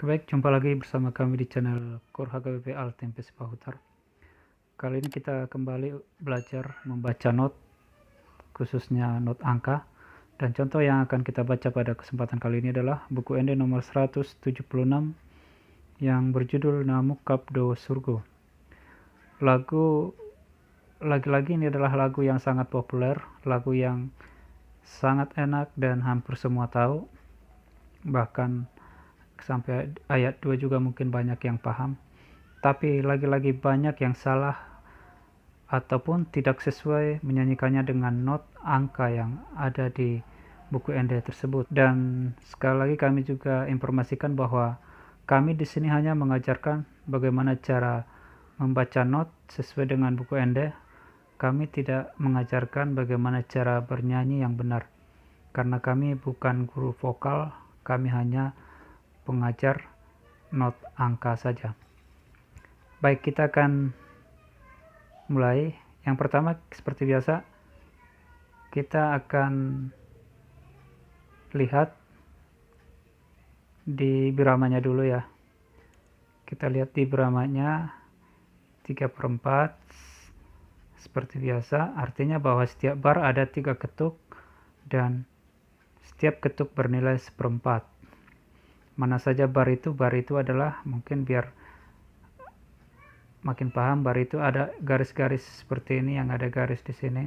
Baik, jumpa lagi bersama kami di channel Core HKBP Alt Tempe Sepahutar. Kali ini kita kembali belajar membaca not, khususnya not angka. Dan contoh yang akan kita baca pada kesempatan kali ini adalah buku ND nomor 176 yang berjudul Namuk Kapdo Surgo. Lagu lagi-lagi ini adalah lagu yang sangat populer, lagu yang sangat enak dan hampir semua tahu. Bahkan sampai ayat 2 juga mungkin banyak yang paham, tapi lagi-lagi banyak yang salah ataupun tidak sesuai menyanyikannya dengan not angka yang ada di buku ND tersebut. Dan sekali lagi kami juga informasikan bahwa kami di sini hanya mengajarkan bagaimana cara membaca not sesuai dengan buku ND. Kami tidak mengajarkan bagaimana cara bernyanyi yang benar, karena kami bukan guru vokal, kami hanya pengajar not angka saja. Baik, kita akan mulai. Yang pertama, seperti biasa, kita akan lihat di biramanya dulu ya. Kita lihat di biramanya 3/4 seperti biasa, artinya bahwa setiap bar ada 3 ketuk dan setiap ketuk bernilai 1/4. Mana saja bar itu adalah, mungkin biar makin paham, bar itu ada garis-garis seperti ini, yang ada garis di sini.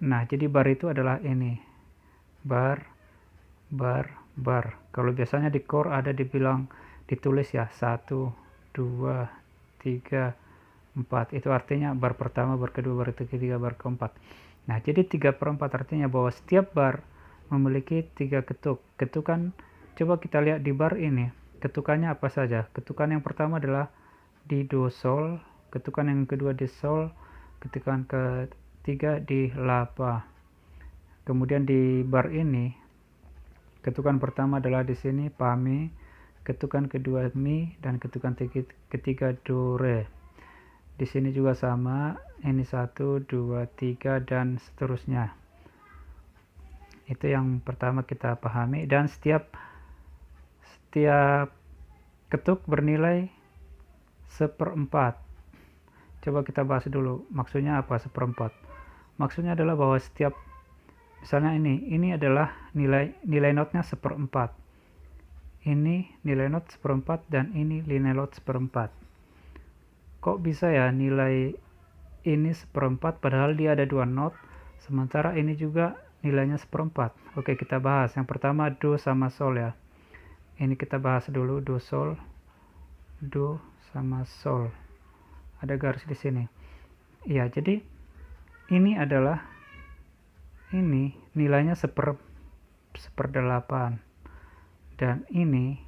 Nah, jadi bar itu adalah ini, bar, bar, bar. Kalau biasanya di core ada dibilang ditulis ya 1, 2, 3, 4. Itu artinya bar pertama, bar kedua, bar ketiga, bar keempat. Nah, jadi 3/4 artinya bahwa setiap bar memiliki 3 ketuk. Ketukan, coba kita lihat di bar ini, ketukannya apa saja. Ketukan yang pertama adalah di do sol, ketukan yang kedua di sol, ketukan ketiga di la fa. Kemudian di bar ini, ketukan pertama adalah di sini fa mi, ketukan kedua mi, dan ketukan ketiga do re. Di sini juga sama, ini 1, 2, 3 dan seterusnya. Itu yang pertama kita pahami, dan setiap ketuk bernilai 1/4. Coba kita bahas dulu maksudnya apa 1/4. Maksudnya adalah bahwa setiap, misalnya ini adalah nilai notnya 1/4. Ini nilai not 1/4 dan ini nilai not 1/4. Kok bisa ya nilai ini 1/4 padahal dia ada 2 not, sementara ini juga nilainya 1/4. Oke, kita bahas. Yang pertama do sama sol ya. Ini kita bahas dulu, do sol, do sama sol. Ada garis di sini. Ya, jadi ini adalah, ini nilainya 1/8 dan ini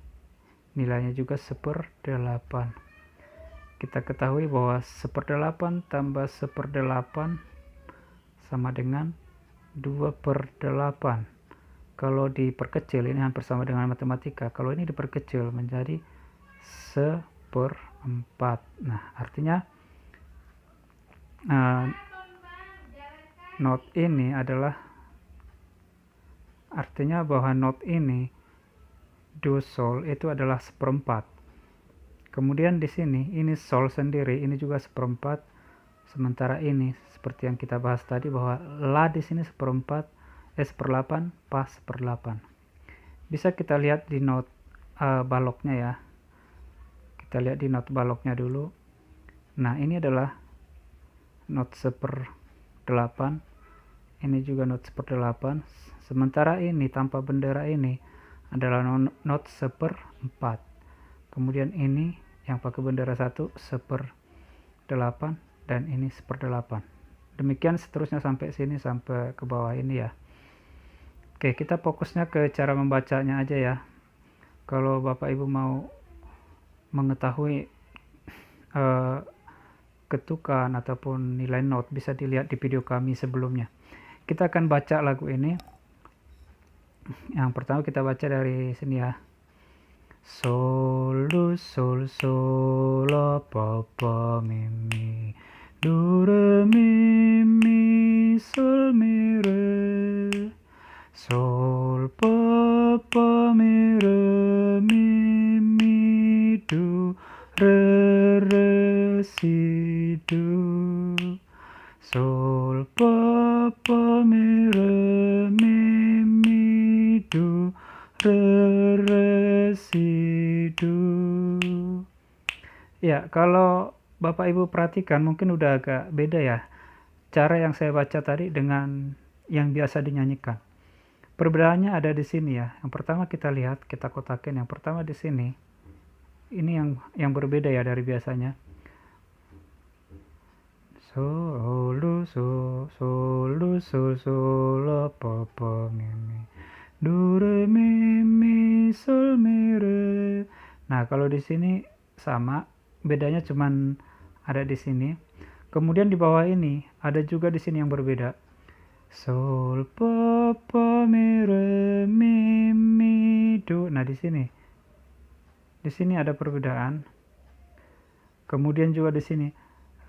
nilainya juga 1/8. Kita ketahui bahwa 1/8 tambah 1/8 sama dengan 2/8. Kalau diperkecil, ini hampir sama dengan matematika. Kalau ini diperkecil menjadi 1/4. Nah, artinya not ini adalah, artinya bahwa not ini do sol itu adalah 1/4. Kemudian di sini, ini sol sendiri, ini juga 1/4. Sementara ini, seperti yang kita bahas tadi, bahwa la di sini 1/8, 1/8, fa 1/8. Bisa kita lihat di not baloknya ya. Kita lihat di not baloknya dulu. Nah, ini adalah not 1/8. Ini juga not 1/8. Sementara ini tanpa bendera ini adalah not 1/4. Kemudian ini yang pakai bendera 1 1/8 dan ini 1/8. Demikian seterusnya sampai sini, sampai ke bawah ini ya. Oke, kita fokusnya ke cara membacanya aja ya. Kalau Bapak Ibu mau mengetahui ketukan ataupun nilai not, bisa dilihat di video kami sebelumnya. Kita akan baca lagu ini. Yang pertama kita baca dari sini ya. Sol, do, sol, sol, la, fa, fa, mi, mi, do, re, mi, mi, sol, mi, re, sol, fa, fa, mi, re, si, do. Sol, fa, fa, mi, re, mi, do. Re, si, do. Ya, kalau Bapak Ibu perhatikan mungkin udah agak beda ya cara yang saya baca tadi dengan yang biasa dinyanyikan. Perbedaannya ada di sini ya. Yang pertama kita lihat, kita kotakin. Yang pertama di sini. Ini yang berbeda ya dari biasanya. Sol, lu, sol, sol, lu, sol, sol, la, fa, fa, mi, mi. Do, re, mi, sol, mi, re. Nah, kalau di sini sama, bedanya cuman ada di sini. Kemudian di bawah ini ada juga di sini yang berbeda. Sol, fa, fa, mi, re, mi, do. Nah, di sini ada perbedaan. Kemudian juga di sini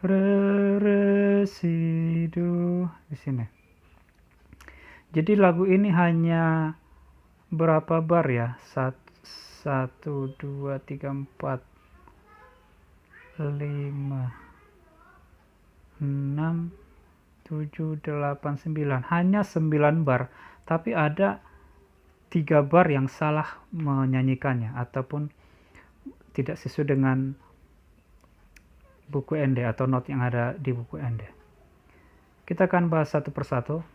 re, si, do di sini. Jadi lagu ini hanya berapa bar ya? 1, 2, 3, 4, 5, 6, 7, 8, 9. Hanya 9 bar. Tapi ada 3 bar yang salah menyanyikannya ataupun tidak sesuai dengan buku ND atau not yang ada di buku ND. Kita akan bahas satu persatu.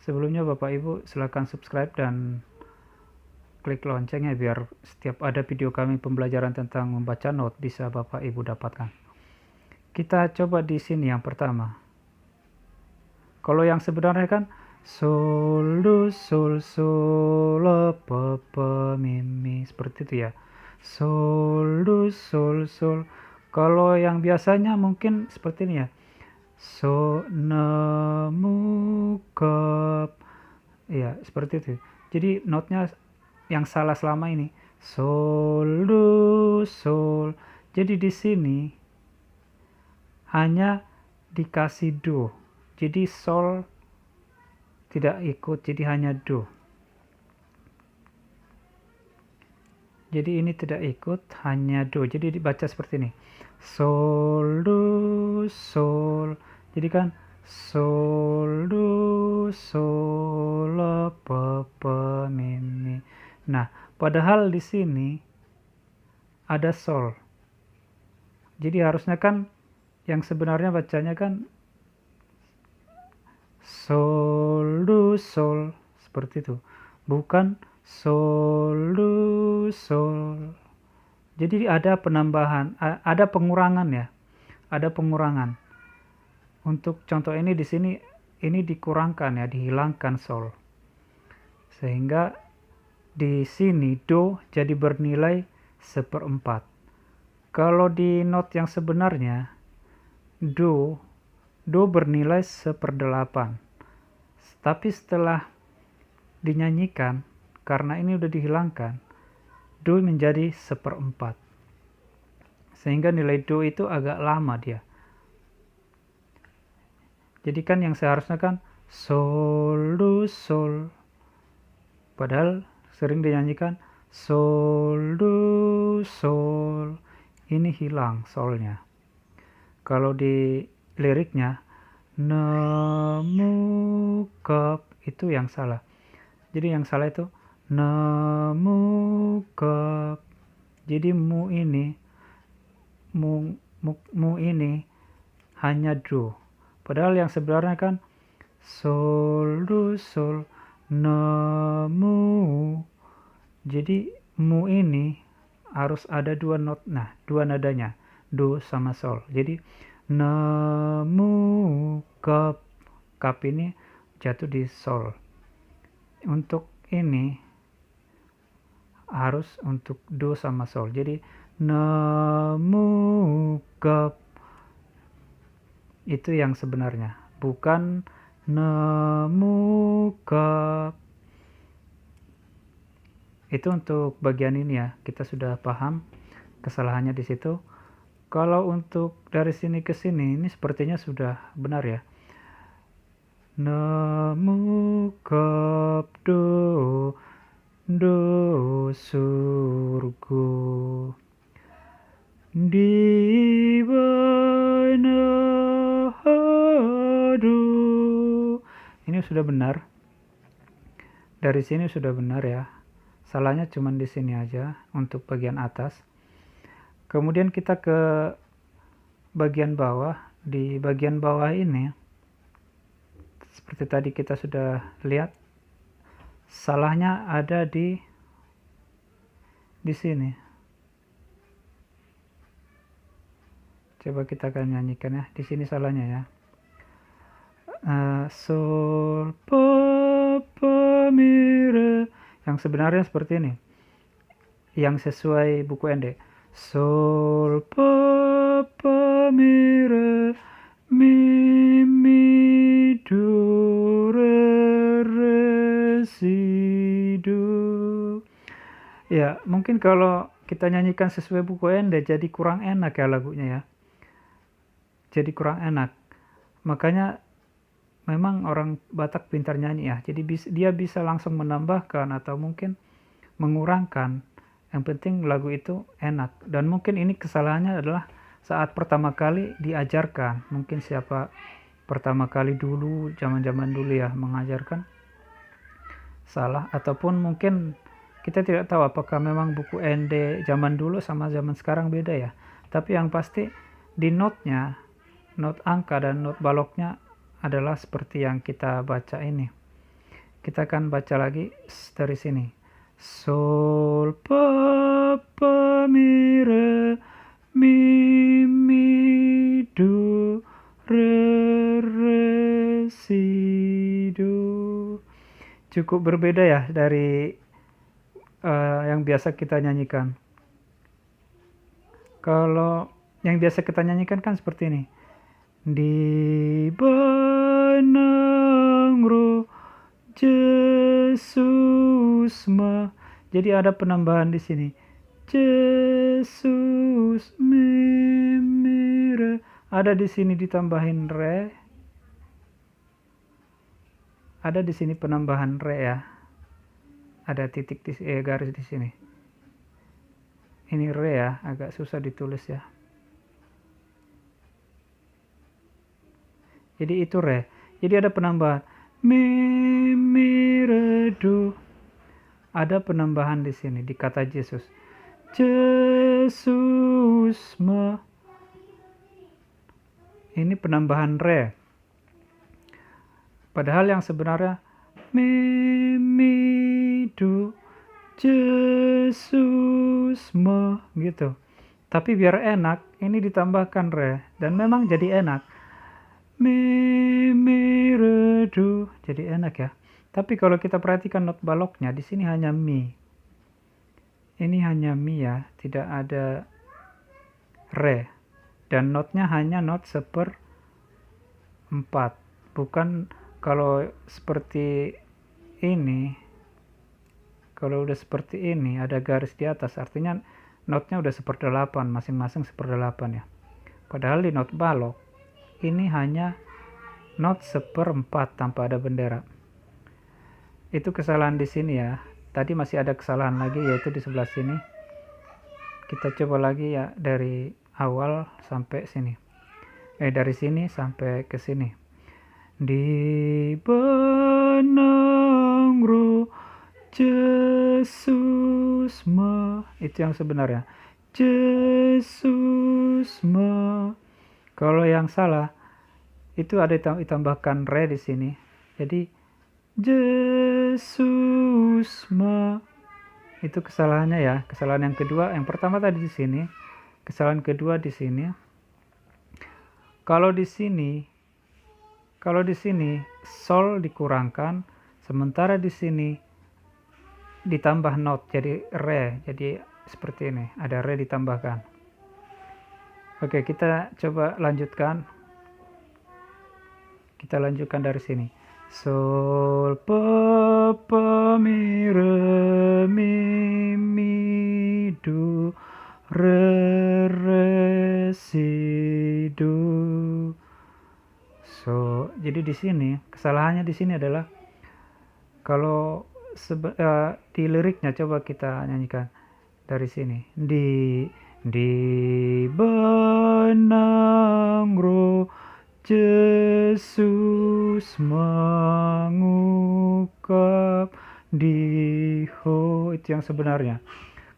Sebelumnya Bapak Ibu silakan subscribe dan klik loncengnya biar setiap ada video kami pembelajaran tentang membaca not bisa Bapak Ibu dapatkan. Kita coba di sini yang pertama. Kalau yang sebenarnya kan sol, do, sol, sol, la, fa, fa, mi, mi, seperti itu ya. Sol, do, sol, sol. Kalau yang biasanya mungkin seperti ini ya. So, na, mu, kap. Ya, seperti itu. Jadi notnya yang salah selama ini. Sol, do, sol. Jadi di sini hanya dikasih do. Jadi sol tidak ikut, jadi hanya do. Jadi ini tidak ikut, hanya do. Jadi dibaca seperti ini. Sol, do, sol. Jadi kan sol, do, sol, la, fa, fa, mi, mi. Nah, padahal di sini ada sol. Jadi harusnya kan yang sebenarnya bacanya kan sol, do, sol. Seperti itu. Bukan sol, do, sol. Jadi ada penambahan, ada pengurangan ya. Ada pengurangan. Untuk contoh ini di sini ini dikurangkan ya, dihilangkan sol. Sehingga di sini do jadi bernilai 1/4. Kalau di not yang sebenarnya do bernilai 1/8. Tapi setelah dinyanyikan karena ini udah dihilangkan, do menjadi 1/4. Sehingga nilai do itu agak lama dia. Jadi kan yang seharusnya kan sol, do, sol. Padahal sering dinyanyikan sol, do, sol. Ini hilang solnya. Kalau di liriknya nemu kap itu yang salah. Jadi yang salah itu nemu kap. Jadi mu ini hanya do. Padahal yang sebenarnya kan sol, do, sol, nemu. Jadi mu ini harus ada dua not, nah dua nadanya, do sama sol. Jadi nemu kap, kap ini jatuh di sol. Untuk ini harus untuk do sama sol. Jadi nemu kap. Itu yang sebenarnya, bukan nemu kap. Itu untuk bagian ini ya, kita sudah paham kesalahannya di situ. Kalau untuk dari sini ke sini, ini sepertinya sudah benar ya. Nemu kap do, do surga di sudah benar. Dari sini sudah benar ya. Salahnya cuma di sini aja untuk bagian atas. Kemudian kita ke bagian bawah. Di bagian bawah ini, seperti tadi kita sudah lihat, salahnya ada di sini. Coba kita akan nyanyikan ya. Di sini salahnya ya. Sol, fa, mi, re. Yang sebenarnya seperti ini. Yang sesuai buku Ende. Sol, fa, mi, re, mi, do, re, si, do. Ya, mungkin kalau kita nyanyikan sesuai buku Ende jadi kurang enak ya lagunya ya. Jadi kurang enak. Makanya memang orang Batak pintar nyanyi ya. Jadi dia bisa langsung menambahkan atau mungkin mengurangkan. Yang penting lagu itu enak. Dan mungkin ini kesalahannya adalah saat pertama kali diajarkan. Mungkin siapa pertama kali dulu, zaman-zaman dulu ya, mengajarkan salah. Ataupun mungkin kita tidak tahu apakah memang buku Ende zaman dulu sama zaman sekarang beda ya. Tapi yang pasti di notnya, not angka dan not baloknya adalah seperti yang kita baca ini. Kita akan baca lagi dari sini. Sol, fa, mi, re, mi, do, re, si, do. Cukup berbeda ya dari yang biasa kita nyanyikan. Kalau yang biasa kita nyanyikan kan seperti ini. Di benang roh Yesus ma. Jadi ada penambahan di sini. Yesus mi, re. Ada di sini ditambahin re. Ada di sini penambahan re ya. Ada titik garis di sini. Ini re ya, agak susah ditulis ya. Jadi itu re. Jadi ada penambahan mi, re, do. Ada penambahan di sini di kata Yesus. Yesus ma. Ini penambahan re. Padahal yang sebenarnya mi, do. Yesus ma gitu. Tapi biar enak, ini ditambahkan re dan memang jadi enak. Mi, re, do. Jadi enak ya. Tapi kalau kita perhatikan not baloknya, di sini hanya mi. Ini hanya mi ya, tidak ada re. Dan notnya hanya not 1/4. Bukan kalau seperti ini. Kalau udah seperti ini, ada garis di atas, artinya notnya udah 1/8, masing-masing 1/8 ya. Padahal di not balok, ini hanya not 1/4 tanpa ada bendera. Itu kesalahan di sini ya. Tadi masih ada kesalahan lagi, yaitu di sebelah sini. Kita coba lagi ya dari awal sampai sini. Dari sini sampai ke sini. Di benang roh Yesus ma. Itu yang sebenarnya. Yesus ma. Kalau yang salah itu ada ditambahkan re di sini. Jadi Yesus ma. Itu kesalahannya ya. Kesalahan yang kedua, yang pertama tadi di sini. Kesalahan kedua di sini. Kalau di sini sol dikurangkan, sementara di sini ditambah not jadi re. Jadi seperti ini, ada re ditambahkan. Oke, kita coba lanjutkan. Kita lanjutkan dari sini. Sol, fa, mi, re, mi, do, re, si, do. So, jadi di sini kesalahannya di sini adalah kalau di liriknya coba kita nyanyikan dari sini. Di benang roh Yesus mengungkap di ho, itu yang sebenarnya.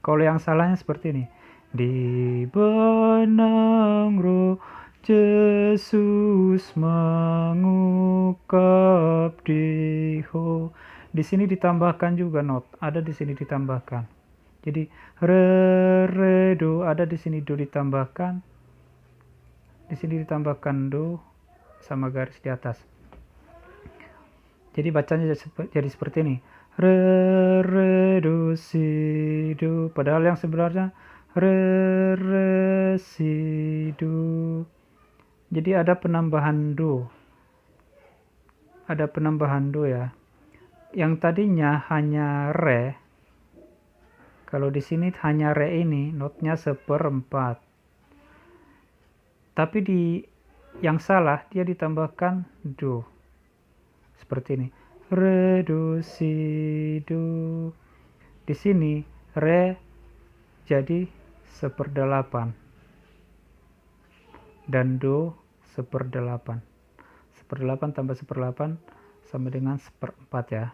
Kalau yang salahnya seperti ini, di benang roh Yesus mengungkap di ho. Di sini ditambahkan juga not, ada di sini ditambahkan. Jadi re do, ada di sini do ditambahkan, di sini ditambahkan do sama garis di atas. Jadi bacanya jadi seperti ini, re do si do, padahal yang sebenarnya re si do. Jadi ada penambahan do, ya. Yang tadinya hanya re, kalau di sini hanya re ini notnya 1/4. Tapi di yang salah dia ditambahkan do. Seperti ini. Re do si do. Di sini re jadi 1/8 dan do 1/8. 1/8 tambah 1/8 sama dengan 1/4 ya.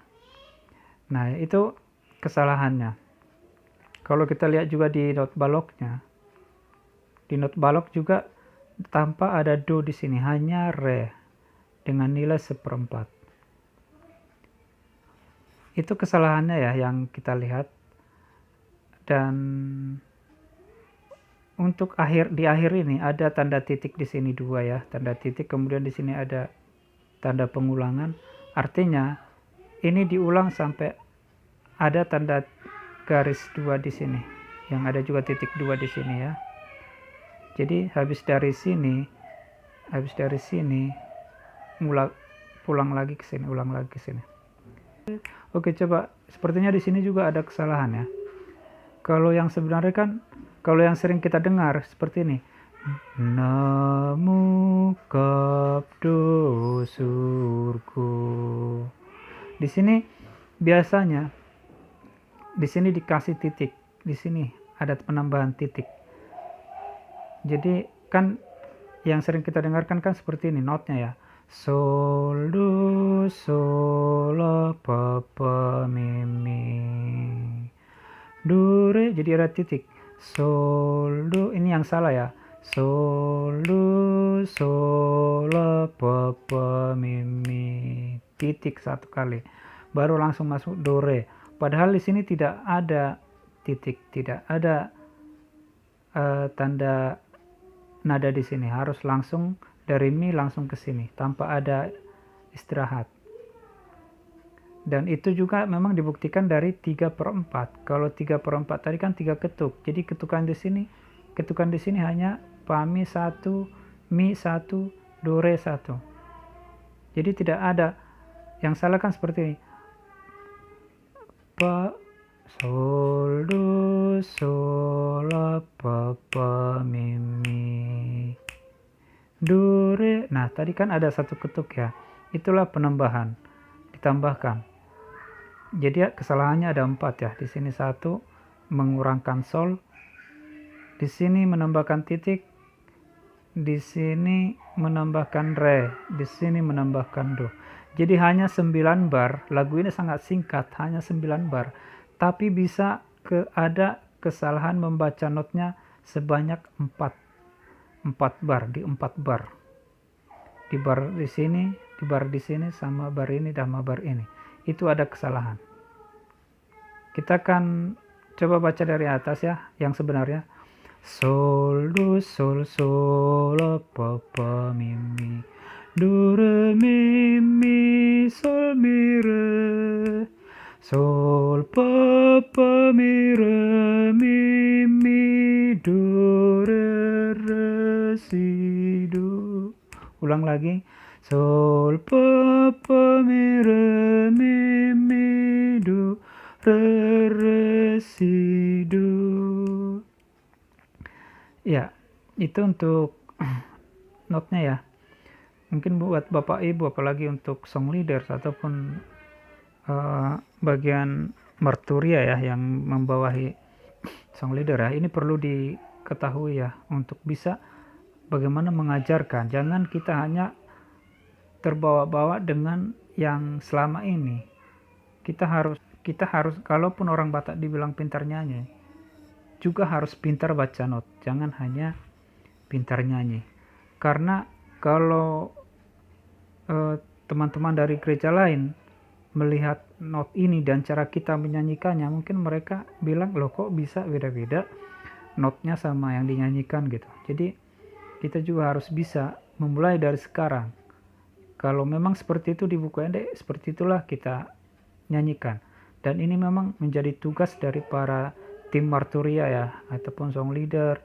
Nah, itu kesalahannya. Kalau kita lihat juga di not baloknya, di not balok juga tanpa ada do di sini, hanya re dengan nilai 1/4. Itu kesalahannya ya yang kita lihat. Dan untuk di akhir ini ada tanda titik di sini 2 ya, tanda titik, kemudian di sini ada tanda pengulangan. Artinya ini diulang sampai ada tanda garis 2 di sini, yang ada juga titik 2 di sini ya. Jadi habis dari sini pulang lagi ke sini, ulang lagi ke sini. Oke, coba sepertinya di sini juga ada kesalahan ya. Kalau yang sebenarnya kan, kalau yang sering kita dengar seperti ini, Namo kapdo surgo. Di sini biasanya di sini dikasih titik, di sini ada penambahan titik. Jadi kan yang sering kita dengarkan kan seperti ini notnya ya, sol do sol la fa fa mi mi do re, jadi ada titik, sol do, ini yang salah ya, sol do sol la fa fa mi mi, titik 1 kali baru langsung masuk do re. Padahal di sini tidak ada titik, tidak ada tanda nada di sini, harus langsung dari mi langsung ke sini tanpa ada istirahat. Dan itu juga memang dibuktikan dari 3/4. Kalau 3/4 tadi kan 3 ketuk, jadi ketukan di sini hanya fa mi 1, mi 1, do re 1. Jadi tidak ada, yang salah kan seperti ini, fa sol do sol la fa fa mi mi do re. Nah, tadi kan ada 1 ketuk ya, itulah penambahan, ditambahkan. Jadi kesalahannya ada 4 ya. Di sini 1 mengurangkan sol, di sini menambahkan titik, di sini menambahkan re, di sini menambahkan do. Jadi hanya 9 bar. Lagu ini sangat singkat, hanya 9 bar. Tapi bisa ada kesalahan membaca notnya sebanyak 4 bar, di 4 bar. Di bar di sini, di bar di sini, sama bar ini, sama bar ini. Itu ada kesalahan. Kita akan coba baca dari atas ya, yang sebenarnya. Sol do sol sol la fa fa mi mi do re mi mi sol mi re sol fa fa mi re do re re si do. Ulang lagi, sol fa fa mi do re re si do. Ya, itu untuk notnya ya. Mungkin buat Bapak Ibu, apalagi untuk song leaders ataupun bagian merturia ya yang membawahi song leader ya, ini perlu diketahui ya untuk bisa bagaimana mengajarkan. Jangan kita hanya terbawa-bawa dengan yang selama ini. Kita harus kalaupun orang Batak dibilang pintar nyanyi, juga harus pintar baca not, jangan hanya pintar nyanyi. Karena kalau teman-teman dari gereja lain melihat not ini dan cara kita menyanyikannya, mungkin mereka bilang, loh kok bisa beda-beda notnya sama yang dinyanyikan gitu. Jadi kita juga harus bisa memulai dari sekarang. Kalau memang seperti itu di buku Ende, seperti itulah kita nyanyikan. Dan ini memang menjadi tugas dari para tim Marturia ya, ataupun song leader,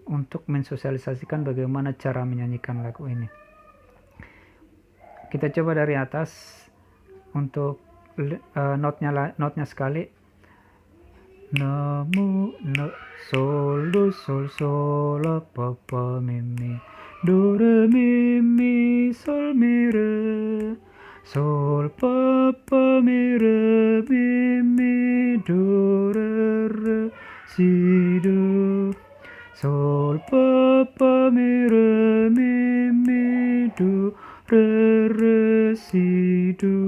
untuk mensosialisasikan bagaimana cara menyanyikan lagu ini. Kita coba dari atas untuk notnya sekali. Namu na sol do sol sol la pa pa mi mi do re mi sol mi re sol pa pa mi re mi do re re si do sol pa pa mi re mi do re re si do.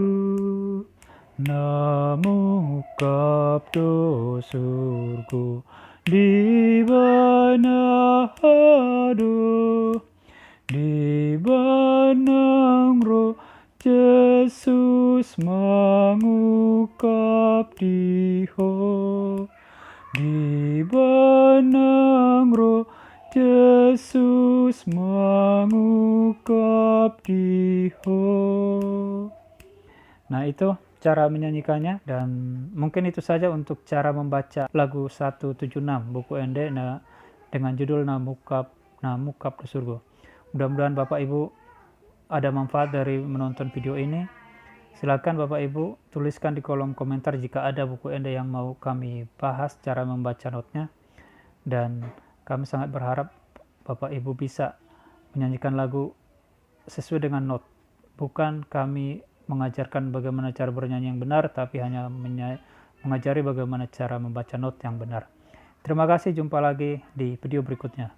Namo kapto surgo di mana hado di banang roh Yesus mengukap diho di banang roh Yesus mengukap diho. Nah, itu cara menyanyikannya, dan mungkin itu saja untuk cara membaca lagu 176 buku Ende dengan judul Namukap di Surga. Mudah-mudahan Bapak Ibu ada manfaat dari menonton video ini. Silakan Bapak Ibu tuliskan di kolom komentar jika ada buku Ende yang mau kami bahas cara membaca notnya, dan kami sangat berharap Bapak Ibu bisa menyanyikan lagu sesuai dengan not. Bukan kami mengajarkan bagaimana cara bernyanyi yang benar, tapi hanya mengajari bagaimana cara membaca not yang benar. Terima kasih, jumpa lagi di video berikutnya.